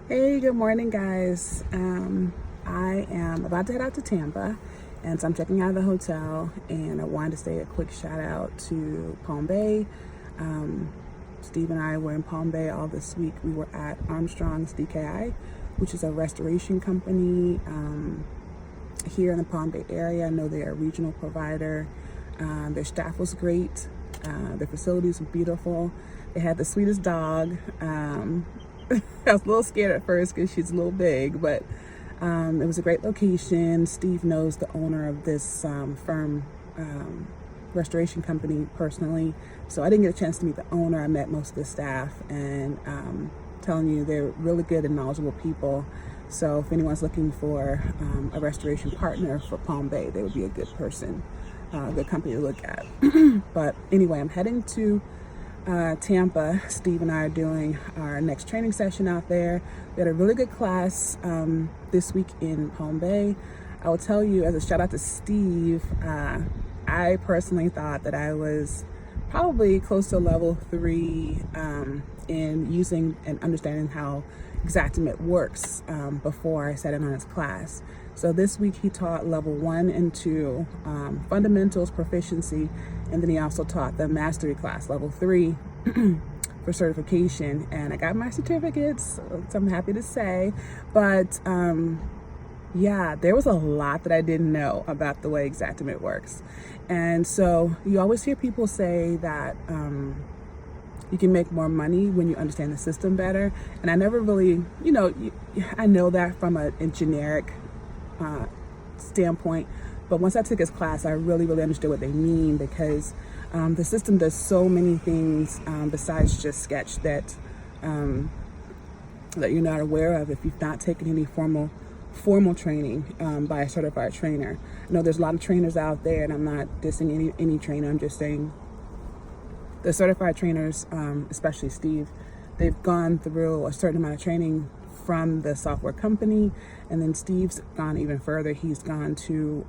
Hey, good morning, guys. I am about to head out to Tampa, and so I'm checking out of the hotel, and I wanted to say a quick shout out to Palm Bay. Um, Steve and I were in Palm Bay all this week. We were at Armstrong's DKI, which is a restoration company here in the Palm Bay area. I know they're a regional provider. Their staff was great. Their facilities were beautiful. They had the sweetest dog. I was a little scared at first because she's a little big, but it was a great location. Steve knows the owner of this firm, restoration company personally, so I didn't get a chance to meet the owner. I met most of the staff, and telling you, they're really good and knowledgeable people. So if anyone's looking for a restoration partner for Palm Bay, they would be a good person, good company to look at. But anyway, I'm heading to Tampa. Steve and I are doing our next training session out there. We had a really good class this week in Palm Bay. I will tell you, as a shout out to Steve, I personally thought that I was probably close to level 3 in using and understanding how Xactimate works before I sat in on his class. So this week he taught level 1 and 2, fundamentals, proficiency, and then he also taught the mastery class, level 3, for certification. And I got my certificates, so I'm happy to say. But yeah, there was a lot that I didn't know about the way Xactimate works. And so you always hear people say that you can make more money when you understand the system better. And I never really, I know that from a generic standpoint, but once I took his class, I really understood what they mean, because the system does so many things besides just sketch that that you're not aware of if you've not taken any formal training by a certified trainer. I know there's a lot of trainers out there, and I'm not dissing any trainer. I'm just saying the certified trainers, especially Steve, they've gone through a certain amount of training from the software company, and then Steve's gone even further. He's gone to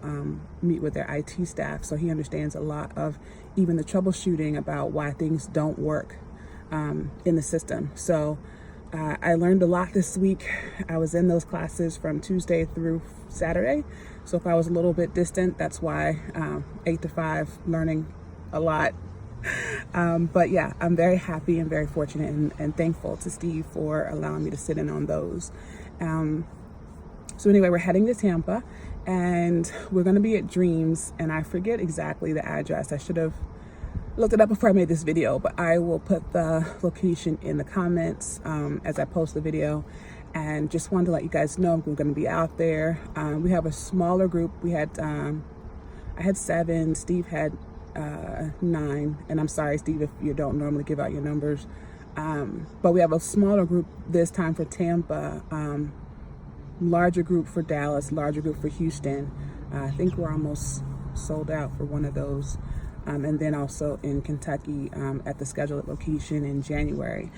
meet with their IT staff, so he understands a lot of even the troubleshooting about why things don't work in the system. So I learned a lot this week. I was in those classes from Tuesday through Saturday, so if I was a little bit distant, that's why 8 to 5, learning a lot. But yeah, I'm very happy and very fortunate and thankful to Steve for allowing me to sit in on those. So anyway, we're heading to Tampa, and we're going to be at Dreams, and I forget exactly the address. I should have looked it up before I made this video, but I will put the location in the comments as I post the video. And just wanted to let you guys know we're going to be out there. We have a smaller group. We had I had 7, Steve had 9, and I'm sorry, Steve, if you don't normally give out your numbers, but we have a smaller group this time for Tampa, larger group for Dallas, larger group for Houston. I think we're almost sold out for one of those, and then also in Kentucky at the scheduled location in January.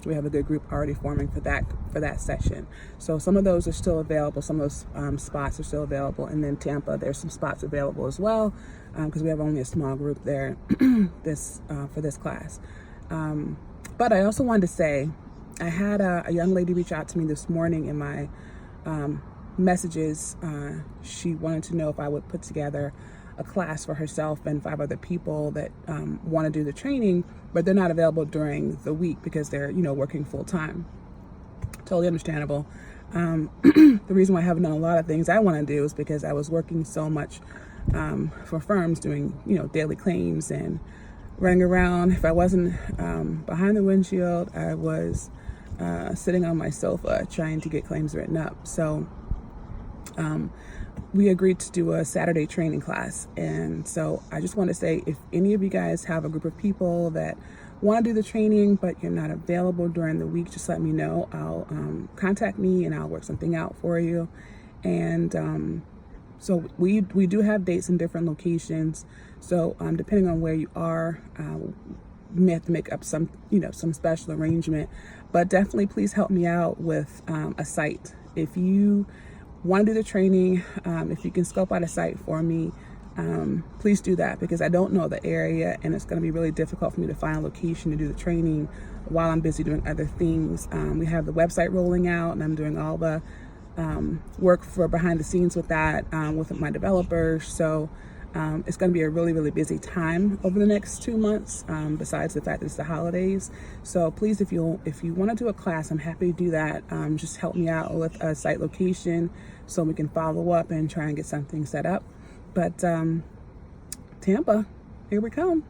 We have a good group already forming for that session. So some of those are still available. Some of those spots are still available. And then Tampa, there's some spots available as well, because we have only a small group there for this class. But I also wanted to say, I had a young lady reach out to me this morning in my messages. She wanted to know if I would put together a class for herself and 5 other people that want to do the training, but they're not available during the week because they're working full time. Totally understandable. The reason why I haven't done a lot of things I want to do is because I was working so much for firms, doing daily claims and running around. If I wasn't behind the windshield, I was sitting on my sofa trying to get claims written up. So we agreed to do a Saturday training class. And so I just want to say, if any of you guys have a group of people that want to do the training, but you're not available during the week, just let me know. I'll contact me and I'll work something out for you. And so we do have dates in different locations. So depending on where you are, we may have to make up some special arrangement, but definitely please help me out with a site. If you want to do the training, if you can scope out a site for me, please do that, because I don't know the area and it's going to be really difficult for me to find a location to do the training while I'm busy doing other things. We have the website rolling out and I'm doing all the work for behind the scenes with that, with my developers. So it's going to be a really, really busy time over the next 2 months, besides the fact that it's the holidays. So please, if you want to do a class, I'm happy to do that. Just help me out with a site location so we can follow up and try and get something set up. But Tampa, here we come.